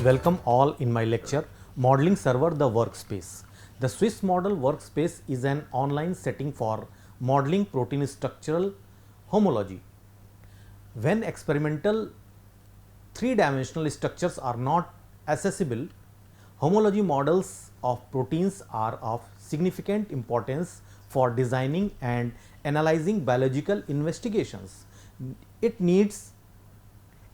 Welcome all in my lecture Modeling Server the Workspace. The Swiss Model Workspace is an online setting for modeling protein structural homology. When experimental three-dimensional structures are not accessible, homology models of proteins are of significant importance for designing and analyzing biological investigations. It needs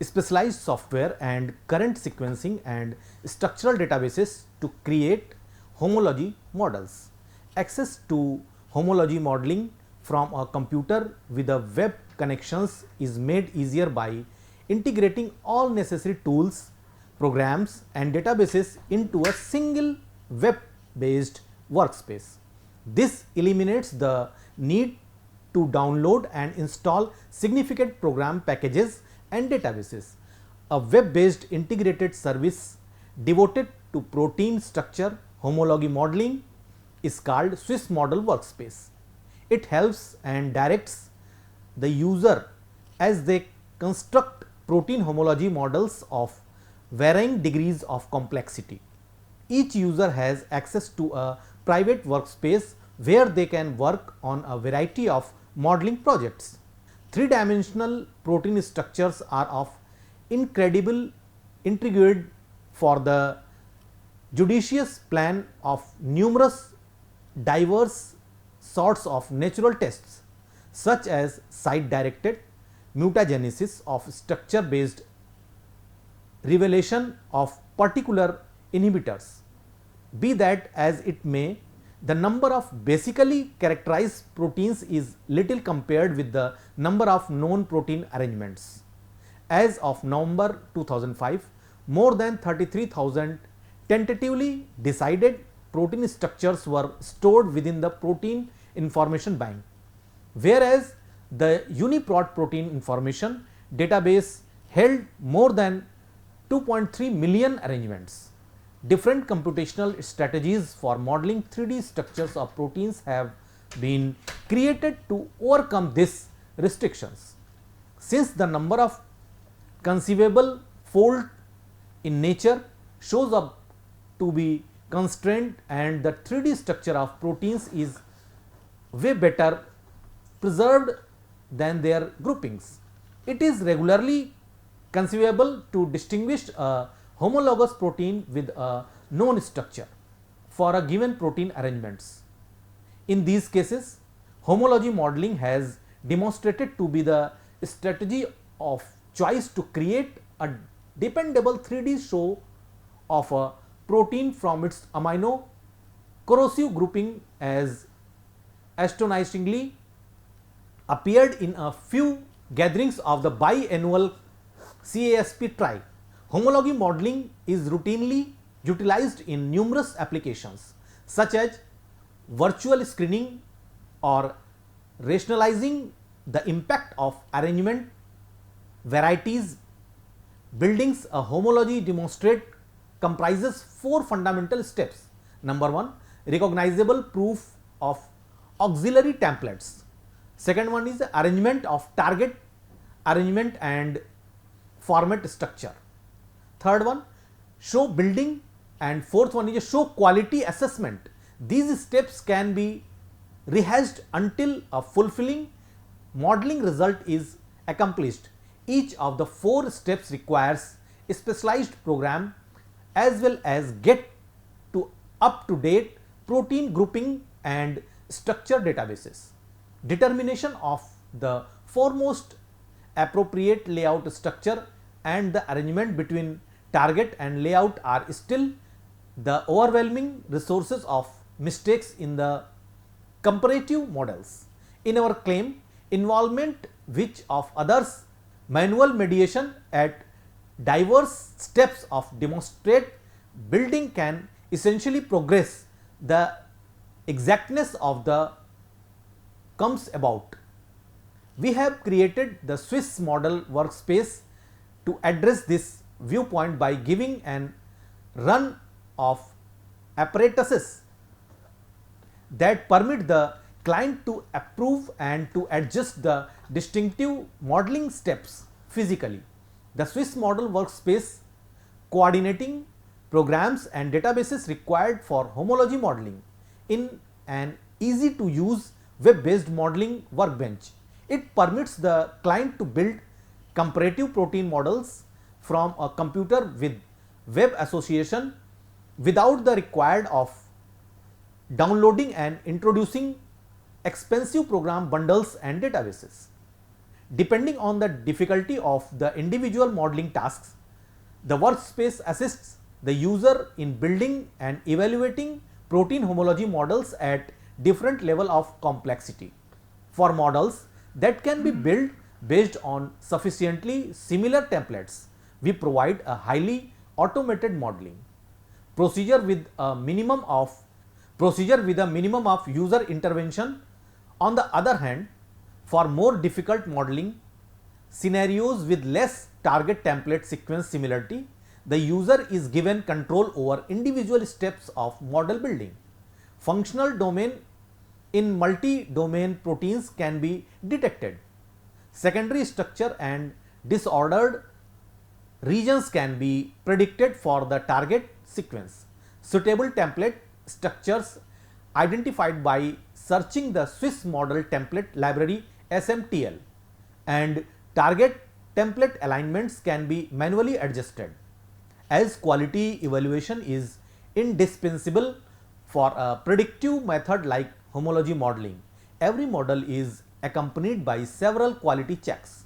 specialized software and current sequencing and structural databases to create homology models. Access to homology modeling from a computer with a web connections is made easier by integrating all necessary tools, programs and databases into a single web based workspace. This eliminates the need to download and install significant program packages and databases. A web based integrated service devoted to protein structure homology modeling is called Swiss Model Workspace. It helps and directs the user as they construct protein homology models of varying degrees of complexity. Each user has access to a private workspace where they can work on a variety of modeling projects. Three-dimensional protein structures are of incredible intrigue for the judicious plan of numerous diverse sorts of natural tests, such as site-directed mutagenesis of structure-based revelation of particular inhibitors. Be that as it may, the number of basically characterized proteins is little compared with the number of known protein arrangements. As of November 2005, more than 33,000 tentatively decided protein structures were stored within the Protein Information Bank, whereas the UniProt Protein Information database held more than 2.3 million arrangements. Different computational strategies for modeling 3D structures of proteins have been created to overcome these restrictions. Since the number of conceivable folds in nature shows up to be constrained and the 3D structure of proteins is way better preserved than their groupings, it is regularly conceivable to distinguish a homologous protein with a known structure for a given protein arrangements. In these cases, homology modeling has demonstrated to be the strategy of choice to create a dependable 3D show of a protein from its amino corrosive grouping, as astonishingly appeared in a few gatherings of the biannual CASP trial. Homology modeling is routinely utilized in numerous applications such as virtual screening or rationalizing the impact of arrangement varieties. Buildings a homology demonstrate comprises four fundamental steps. Number 1, recognizable proof of auxiliary templates. Second one is the arrangement of target arrangement and format structure. Third one, show building, and fourth one is a show quality assessment. These steps can be rehashed until a fulfilling modeling result is accomplished. Each of the four steps requires a specialized program as well as get to up to date protein grouping and structure databases. Determination of the foremost appropriate layout structure and the arrangement between target and layout are still the overwhelming resources of mistakes in the comparative models. In our claim, involvement which of others manual mediation at diverse steps of demonstrate building can essentially progress the exactness of the comes about. We have created the Swiss Model Workspace to address this viewpoint by giving an run of apparatuses that permit the client to approve and to adjust the distinctive modeling steps physically. The Swiss Model Workspace coordinating programs and databases required for homology modeling in an easy to use web based modeling workbench. It permits the client to build comparative protein models from a computer with web association without the required of downloading and introducing expensive program bundles and databases. Depending on the difficulty of the individual modeling tasks, the workspace assists the user in building and evaluating protein homology models at different level of complexity. For models that can be built based on sufficiently similar templates, we provide a highly automated modeling procedure with a minimum of user intervention. On the other hand, for more difficult modeling scenarios with less target template sequence similarity, the user is given control over individual steps of model building. Functional domain in multi-domain proteins can be detected. Secondary structure and disordered regions can be predicted for the target sequence. Suitable template structures identified by searching the Swiss Model Template Library SMTL, and target template alignments can be manually adjusted. As quality evaluation is indispensable for a predictive method like homology modeling, every model is accompanied by several quality checks.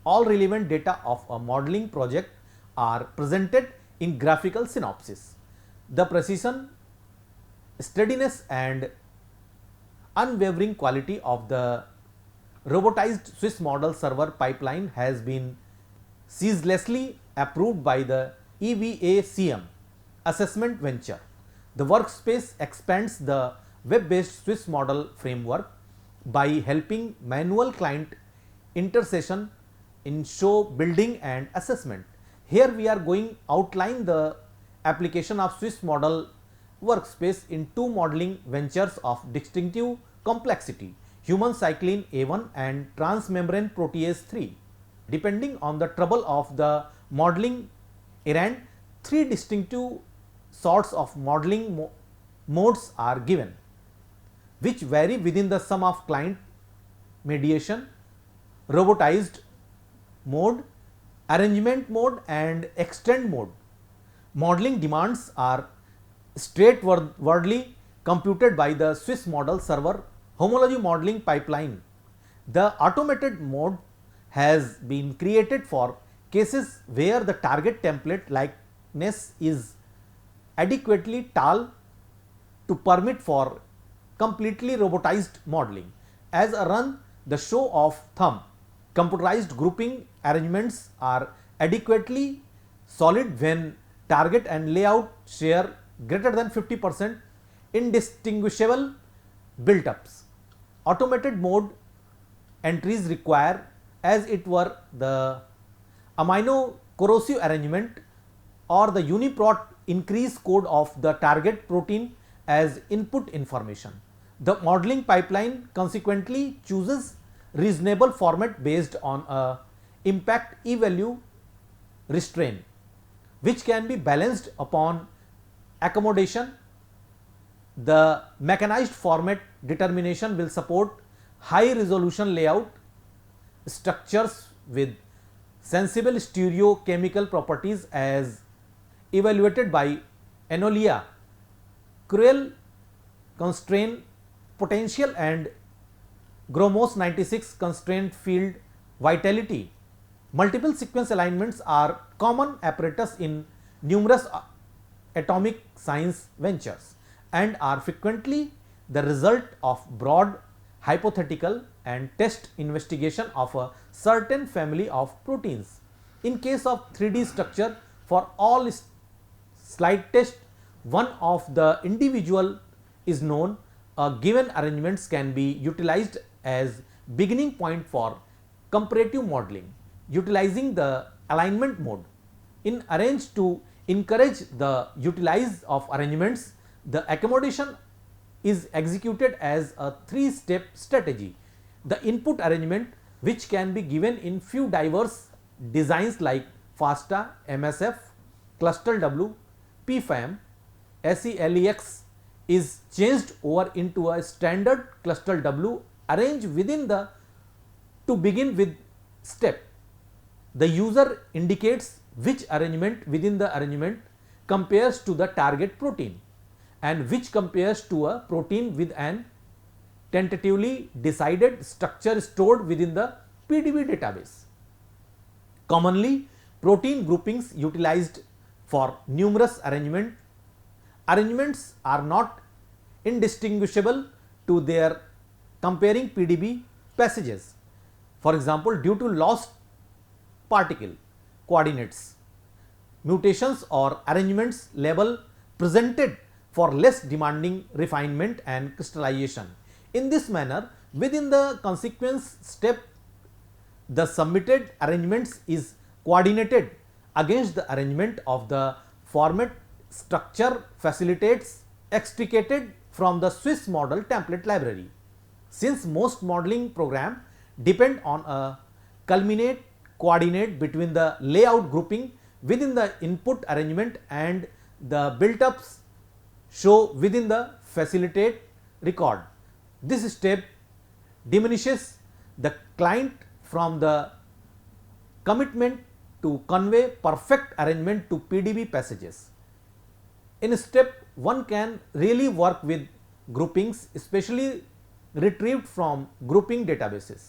All relevant data of a modeling project are presented in graphical synopsis. The precision, steadiness and unwavering quality of the robotized Swiss model server pipeline has been ceaselessly approved by the EVACM assessment venture. The workspace expands the web-based Swiss model framework by helping manual client intercession in show building and assessment. Here we are going outline the application of Swiss model workspace in two modeling ventures of distinctive complexity, human cyclin A1 and transmembrane protease 3. Depending on the trouble of the modeling errand, three distinctive sorts of modeling modes are given, which vary within the sum of client mediation, robotized mode, arrangement mode and extend mode. Modeling demands are straightforwardly computed by the Swiss model server homology modeling pipeline. The automated mode has been created for cases where the target template likeness is adequately tall to permit for completely robotized modeling. As a run the show of thumb, computerized grouping arrangements are adequately solid when target and layout share greater than 50% indistinguishable build-ups. Automated mode entries require as it were the amino corrosive arrangement or the uniprot increase code of the target protein as input information. The modeling pipeline consequently chooses reasonable format based on a impact e-value restraint, which can be balanced upon accommodation. The mechanized format determination will support high resolution layout structures with sensible stereochemical properties as evaluated by Enolia, Cruel constraint potential and Gromos 96 constraint field vitality. Multiple sequence alignments are common apparatus in numerous atomic science ventures and are frequently the result of broad hypothetical and test investigation of a certain family of proteins. In case of 3D structure, for all slide test one of the individual is known, a given arrangements can be utilized as beginning point for comparative modeling. Utilizing the alignment mode in arrange to encourage the utilize of arrangements, the accommodation is executed as a 3-step strategy. The input arrangement, which can be given in few diverse designs like FASTA, MSF, cluster W PFAM SELEX is changed over into a standard cluster W arranged within the to begin with step. The user indicates which arrangement within the arrangement compares to the target protein and which compares to a protein with an tentatively decided structure stored within the PDB database. Commonly, protein groupings utilized for numerous arrangements are not indistinguishable to their comparing PDB passages. For example, due to lost particle coordinates, mutations or arrangements label presented for less demanding refinement and crystallization. In this manner, within the consequence step, the submitted arrangements is coordinated against the arrangement of the format structure facilitates extricated from the Swiss model template library. Since most modeling program depend on a culminate coordinate between the layout grouping within the input arrangement and the built-ups show within the facilitate record. This step diminishes the client from the commitment to convey perfect arrangement to PDB passages. In step, one can really work with groupings, especially retrieved from grouping databases.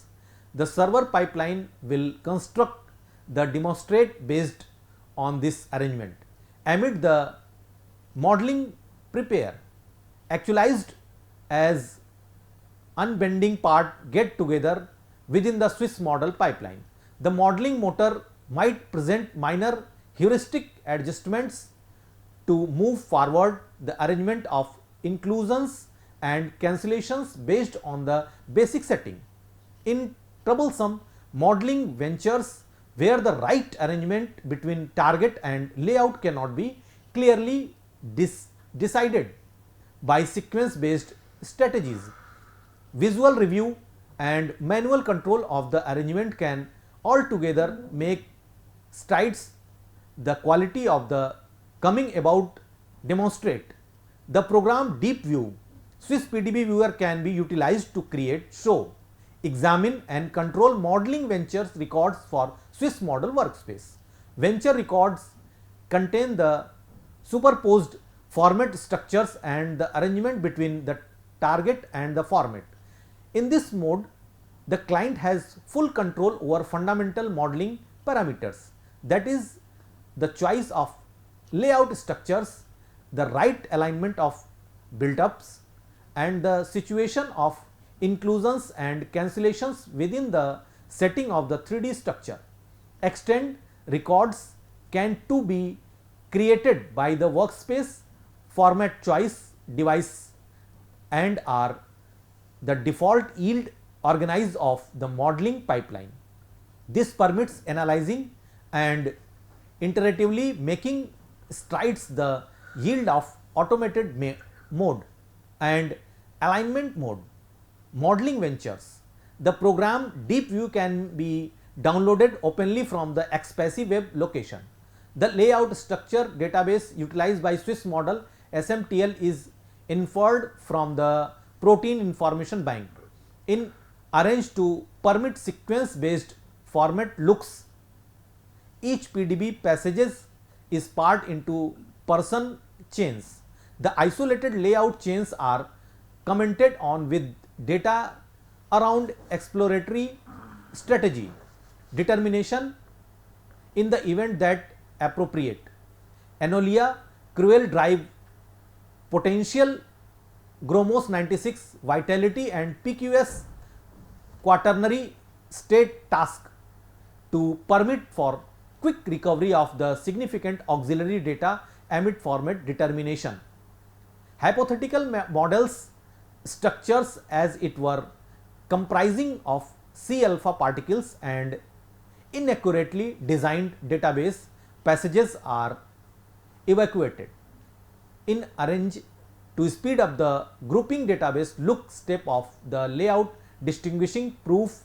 The server pipeline will construct the demonstrate based on this arrangement. Amid the modeling prepare, actualized as unbending part get together within the Swiss model pipeline. The modeling motor might present minor heuristic adjustments to move forward the arrangement of inclusions and cancellations based on the basic setting. In troublesome modeling ventures where the right arrangement between target and layout cannot be clearly decided by sequence based strategies, visual review and manual control of the arrangement can altogether make strides the quality of the coming about demonstrate. The program Deep View Swiss PDB viewer can be utilized to create, show, examine and control modeling ventures records for Swiss model workspace. Venture records contain the superposed format structures and the arrangement between the target and the format. In this mode, the client has full control over fundamental modeling parameters, that is the choice of layout structures, the right alignment of build-ups and the situation of inclusions and cancellations within the setting of the 3D structure. Extend records can too be created by the workspace format choice device and are the default yield organized of the modeling pipeline. This permits analyzing and iteratively making strides the yield of automated mode and alignment mode. Modeling ventures. The program Deep View can be downloaded openly from the Xpachy web location. The layout structure database utilized by Swiss model SMTL is inferred from the protein information bank. In arranged to permit sequence based format looks, each PDB passages is part into person chains. The isolated layout chains are commented on with data around exploratory strategy determination in the event that appropriate. Anolia, Cruel drive potential, Gromos 96 vitality and PQS quaternary state task to permit for quick recovery of the significant auxiliary data amid format determination. Hypothetical models structures as it were comprising of C alpha particles and inaccurately designed database passages are evacuated. In arrange to speed up the grouping database look step of the layout distinguishing proof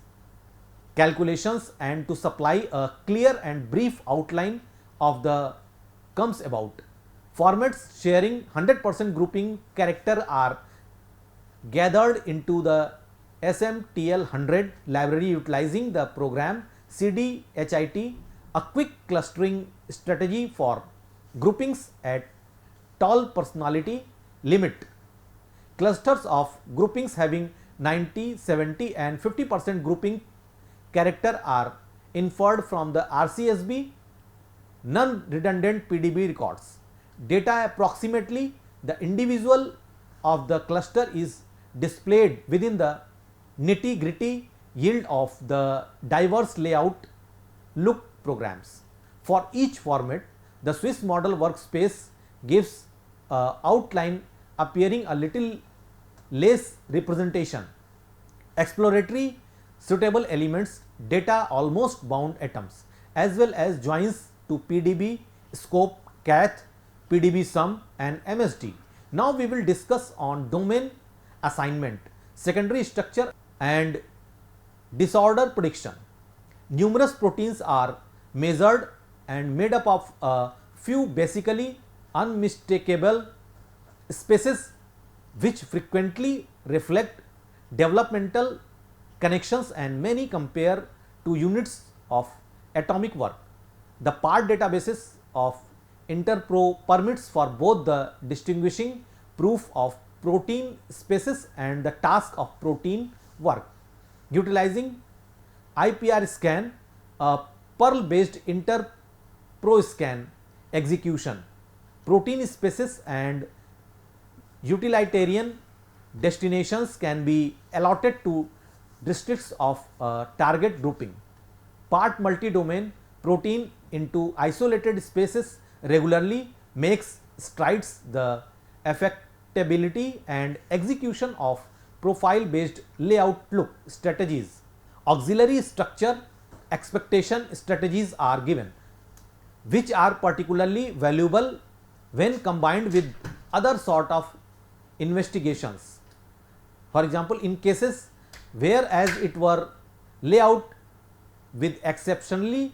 calculations and to supply a clear and brief outline of the comes about. Formats sharing 100% grouping character are gathered into the SMTL100 library utilizing the program CDHIT, a quick clustering strategy for groupings at tall personality limit. Clusters of groupings having 90, 70 and 50% grouping character are inferred from the RCSB non-redundant PDB records. Data approximately the individual of the cluster is displayed within the nitty-gritty yield of the diverse layout look programs. For each format, the Swiss model workspace gives outline appearing a little less representation, exploratory suitable elements, data almost bound atoms, as well as joins to PDB, scope, cath, PDB sum and MSD. Now we will discuss on domain assignment, secondary structure and disorder prediction. Numerous proteins are measured and made up of a few basically unmistakable spaces which frequently reflect developmental connections and many compare to units of atomic work. The part databases of Interpro permits for both the distinguishing proof of protein spaces and the task of protein work. Utilizing IPR scan, a Perl based Interpro scan execution, protein spaces and utilitarian destinations can be allotted to districts of target grouping. Part multi-domain protein into isolated spaces regularly makes strides the effectability and execution of profile based layout look strategies. Auxiliary structure expectation strategies are given, which are particularly valuable when combined with other sort of investigations. For example, in cases where as it were layout with exceptionally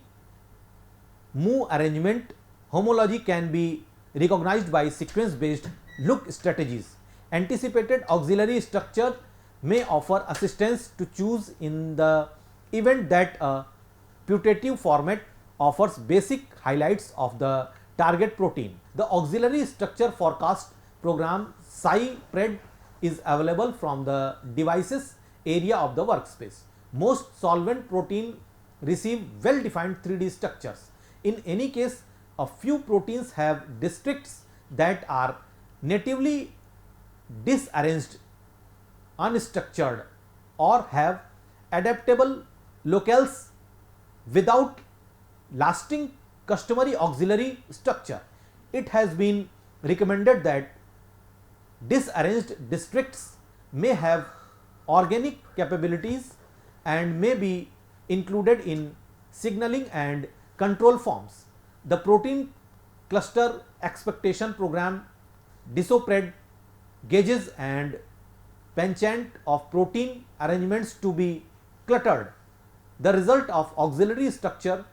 move arrangement, homology can be recognized by sequence based look strategies. Anticipated auxiliary structure may offer assistance to choose in the event that a putative format offers basic highlights of the target protein. The auxiliary structure forecast program SciPred is available from the devices area of the workspace. Most solvent protein receive well defined 3D structures. In any case, a few proteins have districts that are natively disarranged, unstructured or have adaptable locales without lasting customary auxiliary structure. It has been recommended that disarranged districts may have organic capabilities and may be included in signaling and control forms. The protein cluster expectation program DisoPred gauges and penchant of protein arrangements to be cluttered. The result of auxiliary structure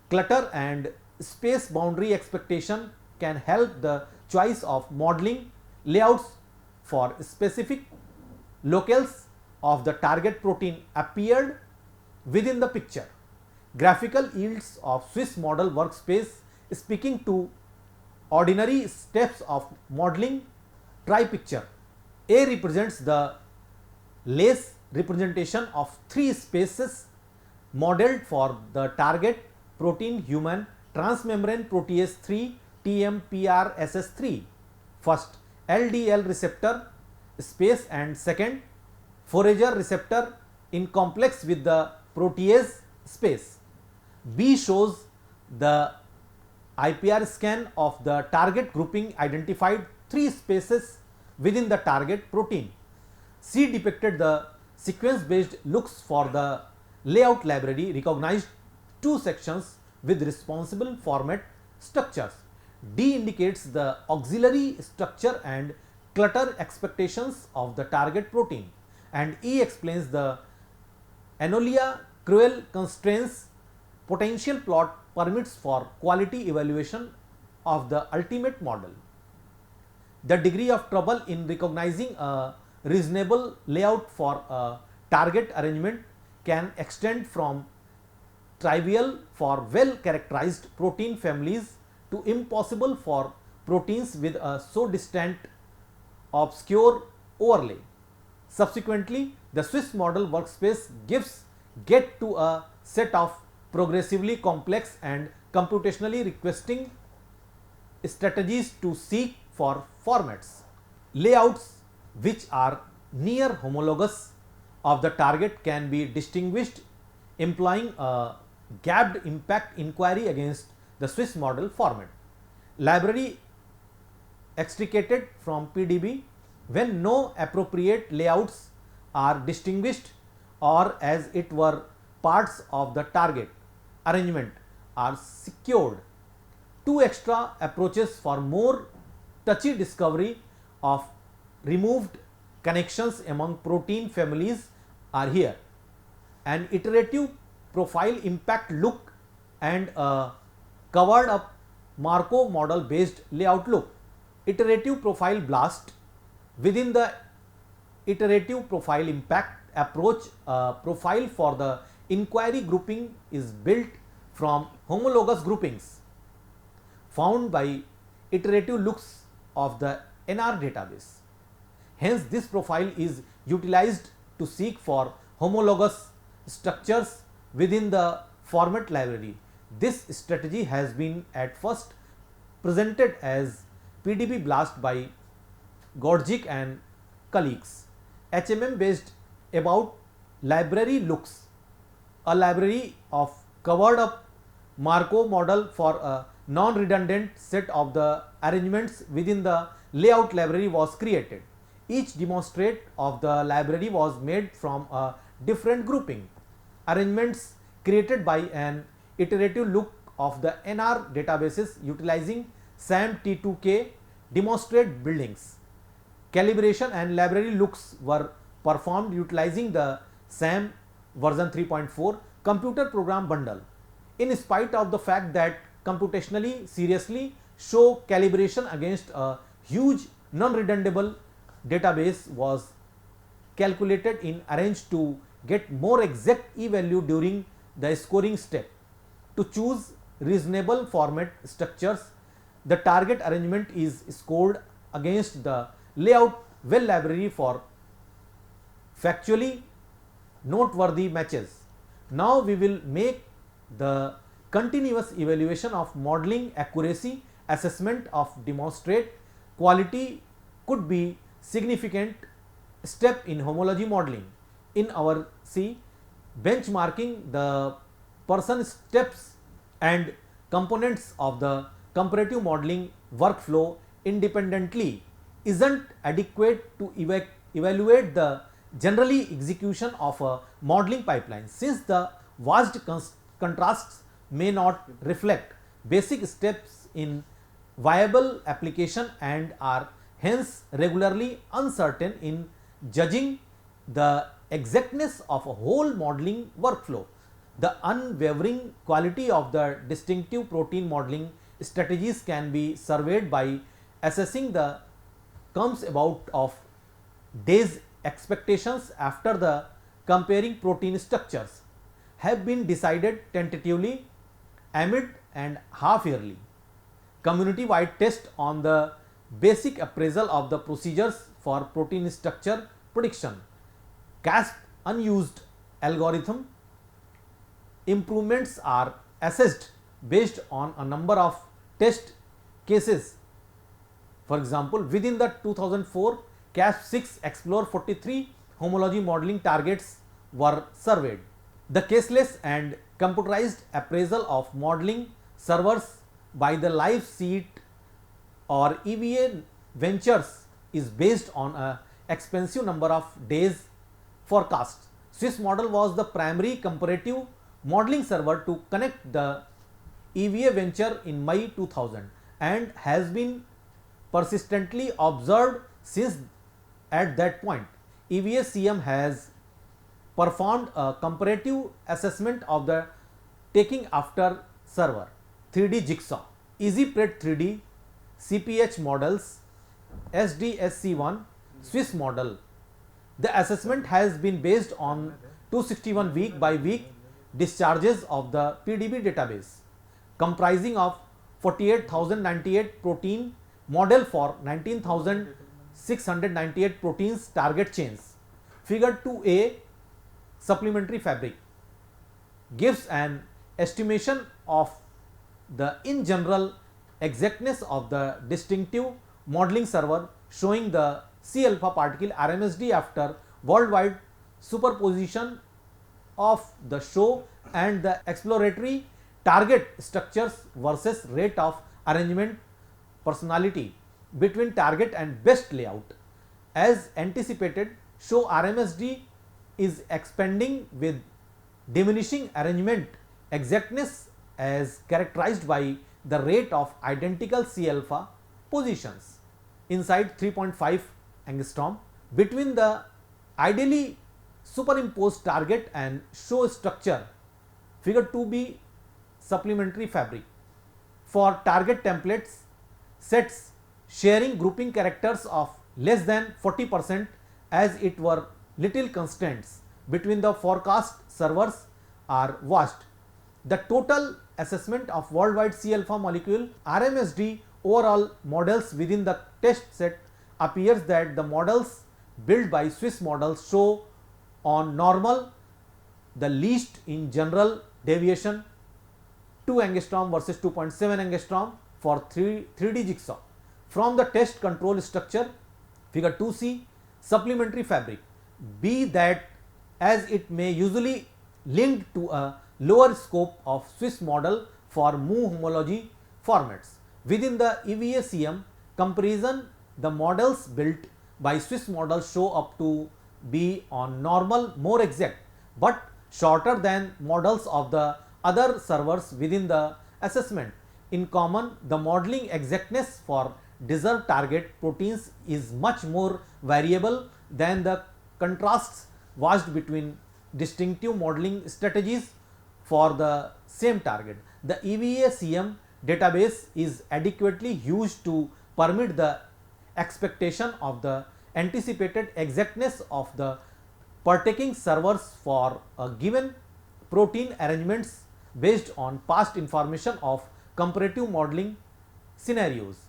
clutter and space boundary expectation can help the choice of modeling layouts for specific locales of the target protein appeared within the picture. Graphical yields of Swiss model workspace speaking to ordinary steps of modeling. Try picture. A represents the lace representation of three spaces modeled for the target protein human transmembrane protease 3 TMPRSS3. First, LDL receptor space and second, forager receptor in complex with the protease space. B shows the IPR scan of the target grouping identified three spaces within the target protein. C depicted the sequence based looks for the layout library, recognized two sections with responsible format structures. D indicates the auxiliary structure and clutter expectations of the target protein, and E explains the Anolia Crewell constraints potential plot permits for quality evaluation of the ultimate model. The degree of trouble in recognizing a reasonable layout for a target arrangement can extend from trivial for well characterized protein families to impossible for proteins with a so distant obscure overlay. Subsequently, the Swiss model workspace gives get to a set of progressively complex and computationally requesting strategies to seek for formats, layouts which are near homologous of the target can be distinguished, implying a gapped impact inquiry against the Swiss model format. Library extricated from PDB when no appropriate layouts are distinguished or as it were parts of the target arrangement are secured. Two extra approaches for more touchy discovery of removed connections among protein families are here: an iterative profile impact look and a covered up Markov model based layout look. Iterative profile blast: within the iterative profile impact approach, a profile for the inquiry grouping is built from homologous groupings found by iterative looks of the NR database. Hence, this profile is utilized to seek for homologous structures within the format library. This strategy has been at first presented as PDB blast by Gorgic and colleagues. HMM based about library looks, a library of covered up Markov model for a non-redundant set of the arrangements within the layout library was created. Each demonstrate of the library was made from a different grouping. Arrangements created by an iterative look of the NR databases utilizing SAM T2K demonstrate buildings. Calibration and library looks were performed utilizing the SAM version 3.4 computer program bundle. In spite of the fact that computationally seriously show calibration against a huge non-redundable database was calculated in arrange to get more exact e-value during the scoring step. To choose reasonable format structures, the target arrangement is scored against the layout well library for factually noteworthy matches. Now we will make the continuous evaluation of modeling accuracy assessment of demonstrate quality could be significant step in homology modeling. In our C, benchmarking the person steps and components of the comparative modeling workflow independently isn't adequate to evaluate the generally execution of a modeling pipeline, since the vast contrasts may not reflect basic steps in viable application and are hence regularly uncertain in judging the exactness of a whole modeling workflow. The unwavering quality of the distinctive protein modeling strategies can be surveyed by assessing the comes about of days expectations after the comparing protein structures have been decided tentatively, amid and half yearly. Community wide test on the basic appraisal of the procedures for protein structure prediction, CASP unused algorithm improvements are assessed based on a number of test cases. For example, within the 2004 CASP6 Explore 43 homology modeling targets were surveyed. The caseless and computerized appraisal of modeling servers by the live seat or EVA ventures is based on a expensive number of days forecast. Swiss model was the primary comparative modeling server to connect the EVA venture in May 2000 and has been persistently observed since at that point. EVA CM has performed a comparative assessment of the taking after server 3D jigsaw. EasyPred 3D, CPH models, SDSC1, Swiss model. The assessment has been based on 261 week by week discharges of the PDB database, comprising of 48,098 protein model for 19,698 proteins target chains. Figure 2a supplementary fabric gives an estimation of the in general exactness of the distinctive modeling server, showing the C alpha particle RMSD after worldwide superposition of the show and the exploratory target structures versus rate of arrangement personality between target and best layout. As anticipated, show RMSD is expanding with diminishing arrangement exactness as characterized by the rate of identical C alpha positions inside 3.5 angstrom between the ideally superimposed target and show structure. Figure 2b supplementary fabric for target templates sets sharing grouping characters of less than 40% as it were little constraints between the forecast servers are watched. The total assessment of worldwide C alpha molecule RMSD overall models within the test set appears that the models built by Swiss models show on normal the least in general deviation 2 angstrom versus 2.7 angstrom for 3D jigsaw. From the test control structure, figure 2c supplementary fabric, be that as it may usually linked to a lower scope of Swiss model for mu homology formats. Within the EVA-CM comparison, the models built by Swiss models show up to be on normal more exact but shorter than models of the other servers within the assessment. In common, the modeling exactness for deserved target proteins is much more variable than the contrasts watched between distinctive modeling strategies for the same target. The EVA-CM database is adequately used to permit the expectation of the anticipated exactness of the partaking servers for a given protein arrangements based on past information of comparative modeling scenarios.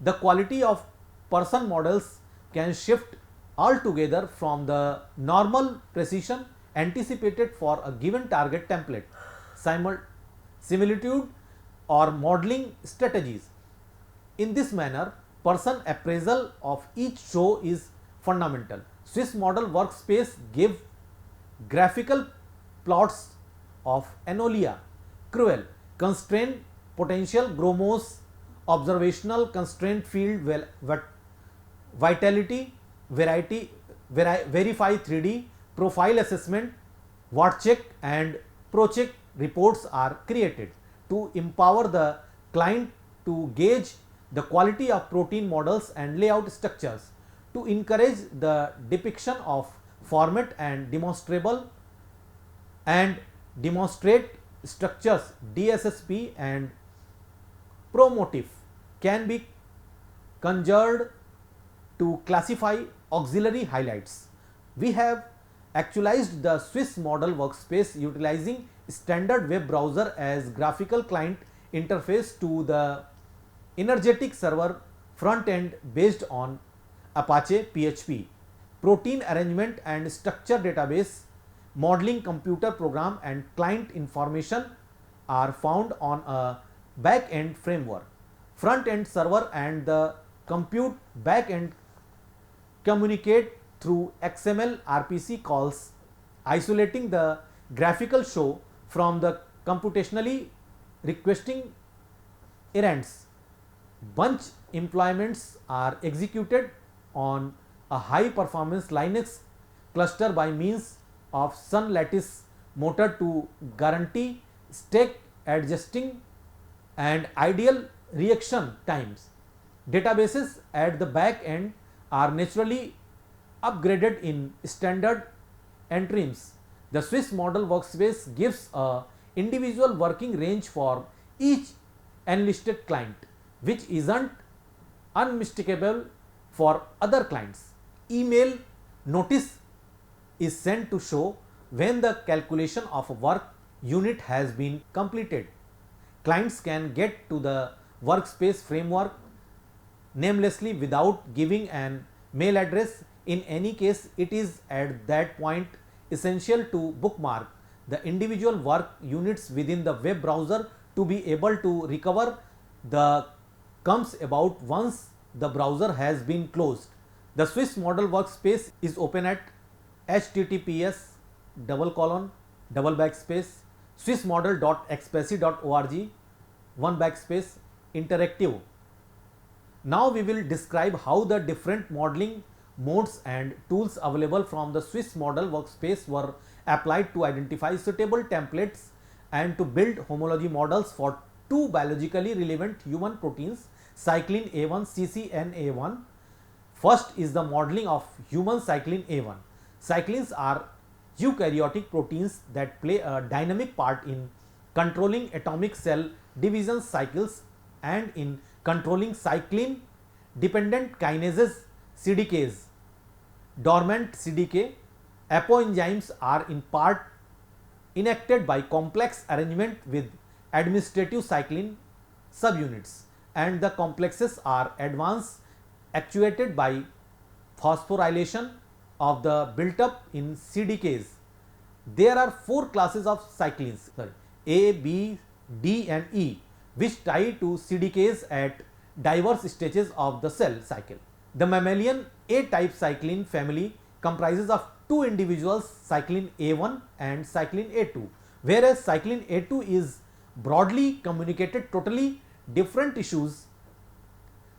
The quality of person models can shift altogether from the normal precision anticipated for a given target template, similitude or modeling strategies. In this manner, person appraisal of each show is fundamental. Swiss model workspace give graphical plots of anolia, cruel, constraint potential, gromos, observational constraint field, vitality, verify 3D, profile assessment, WATCHECK and ProCheck reports are created to empower the client to gauge the quality of protein models and layout structures, to encourage the depiction of format and demonstrate structures. DSSP and ProMotif can be conjured to classify auxiliary highlights. We have actualized the Swiss model workspace utilizing standard web browser as graphical client interface to the energetic server front end based on Apache PHP. Protein arrangement and structure database, modeling computer program and client information are found on a back end framework. Front end server and the compute back end communicate through XML RPC calls, isolating the graphical show from the computationally requesting errands. Bunch employments are executed on a high performance Linux cluster by means of Sun Lattice motor to guarantee stack adjusting and ideal reaction times. Databases at the back end are naturally upgraded in standard entries. The Swiss model workspace gives a individual working range for each enlisted client, which isn't unmistakable for other clients. Email notice is sent to show when the calculation of a work unit has been completed. Clients can get to the workspace framework namelessly without giving an mail address. In any case, it is at that point essential to bookmark the individual work units within the web browser to be able to recover the comes about once the browser has been closed. The Swiss model workspace is open at https:// swissmodel.expressi.org interactive. Now we will describe how the different modeling modes and tools available from the Swiss model workspace were applied to identify suitable templates and to build homology models for two biologically relevant human proteins, cyclin A1, CCNA1. First is the modeling of human cyclin A1. Cyclins are eukaryotic proteins that play a dynamic part in controlling atomic cell division cycles and in controlling cyclin dependent kinases CDKs. Dormant CDK apoenzymes are in part enacted by complex arrangement with administrative cyclin subunits, and the complexes are advanced actuated by phosphorylation of the built up in CDKs. There are four classes of cyclins A, B, D and E, which tie to CDKs at diverse stages of the cell cycle. The mammalian A type cyclin family comprises of two individuals, cyclin A1 and cyclin A2, whereas cyclin A2 is broadly communicated totally different tissues.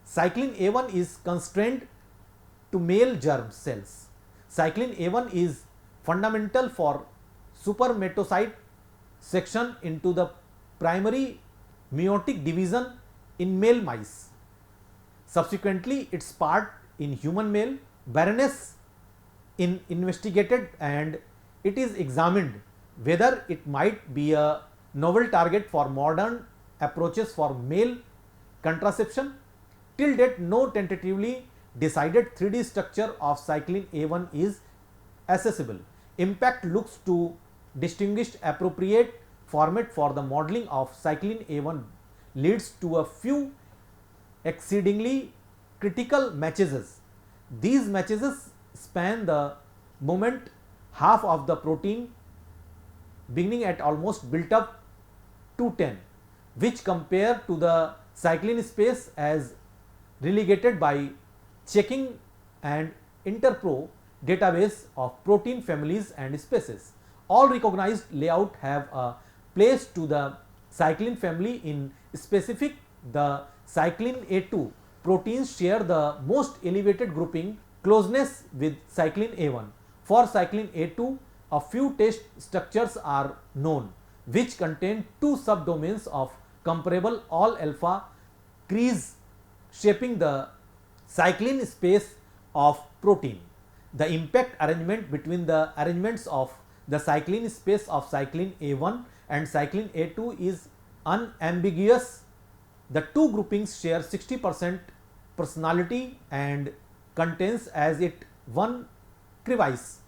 Cyclin A1 is constrained to male germ cells. Cyclin A1 is fundamental for spermatocyte section into the primary meiotic division in male mice. Subsequently, its part in human male barrenness in investigated, and it is examined whether it might be a novel target for modern approaches for male contraception. Till date, no tentatively decided 3D structure of cyclin A1 is accessible. Impact looks to distinguished appropriate format for the modeling of cyclin A1 leads to a few exceedingly critical matches. These matches span the moment half of the protein beginning at almost built up 210, which compare to the cyclin space as relegated by checking and interpro database of protein families and species. All recognized layout have a place to the cyclin family. In specific, the cyclin A2 proteins share the most elevated grouping closeness with cyclin A1. For cyclin A2, a few test structures are known which contain two subdomains of comparable all alpha crease shaping the cyclin space of protein. The impact arrangement between the arrangements of the cyclin space of cyclin A1 and cyclin A2 is unambiguous. The two groupings share 60% personality and contains as it one crevice.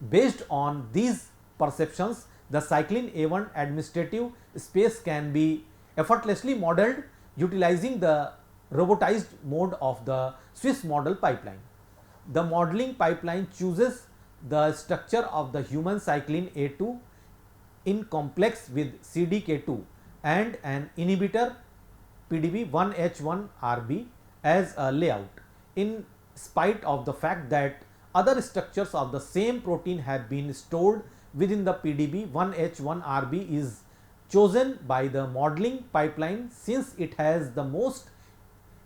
Based on these perceptions, the cyclin A1 administrative space can be effortlessly modeled utilizing the robotized mode of the Swiss model pipeline. The modeling pipeline chooses the structure of the human cyclin A2 in complex with CDK2 and an inhibitor PDB1H1RB as a layout. In spite of the fact that other structures of the same protein have been stored within the PDB1H1RB is chosen by the modeling pipeline since it has the most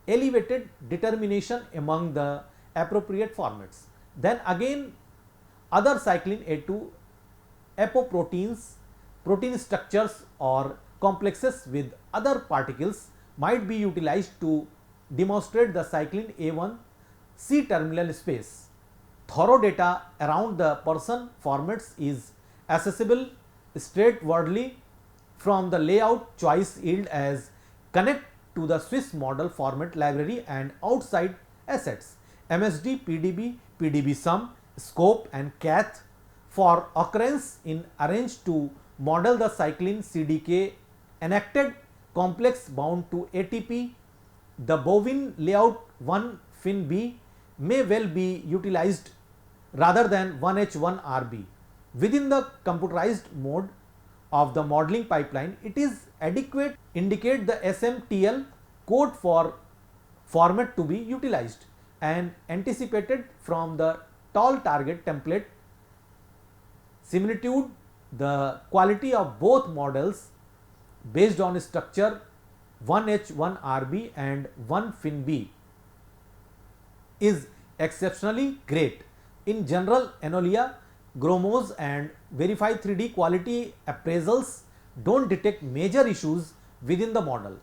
elevated determination among the appropriate formats. Then again, other cyclin A2 apoproteins, protein structures or complexes with other particles might be utilized to demonstrate the cyclin A1 C-terminal space. Thorough data around the person formats is accessible straightforwardly from the layout choice yield as connect to the Swiss model format library and outside assets MSD, PDB, PDB sum, scope and cath for occurrence in arrange to model the cyclin CDK enacted complex bound to ATP. The bovine layout 1 fin B may well be utilized rather than 1H1RB. Within the computerized mode of the modeling pipeline, it is adequate indicate the SMTL code for format to be utilized and anticipated from the tall target template similitude. The quality of both models based on structure 1H1RB and 1 fin B is exceptionally great. In general, Anolia, Gromos and Verify 3D quality appraisals don't detect major issues within the model.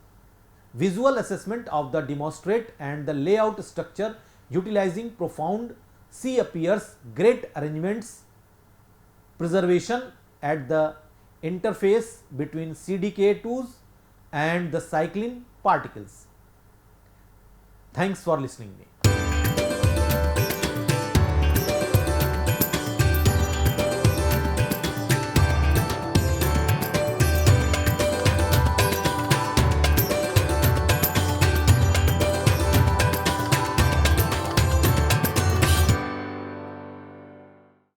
Visual assessment of the demonstrate and the layout structure utilizing profound C appears great arrangements, preservation at the interface between CDK2s and the cyclin particles. Thanks for listening me.